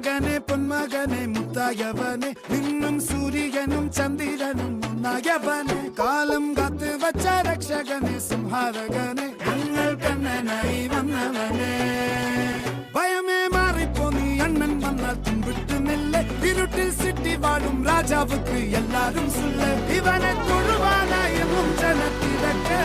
മകനെ പൊന്മകനെ മുത്തായവനെ നിന്നും സൂര്യനും ചന്ദ്രനും ഒന്നായവനെ കാലം കാത്ത് വച്ച രക്ഷകനെ സംഹാരകനെ ഞങ്ങൾ കണ്ണനായി വന്നവനെ ഭയമേ മാറിപ്പോ നീ അണ്ണൻ വന്നാൽ തുമ്പിട്ട് നില്ല ഇരുട്ടിൽ സിറ്റി വാഴും രാജാവുക്ക് എല്ലാരും സുല്ല ഇവനെ തൊഴുവാനായെന്നും ജനത്തിരക്ക്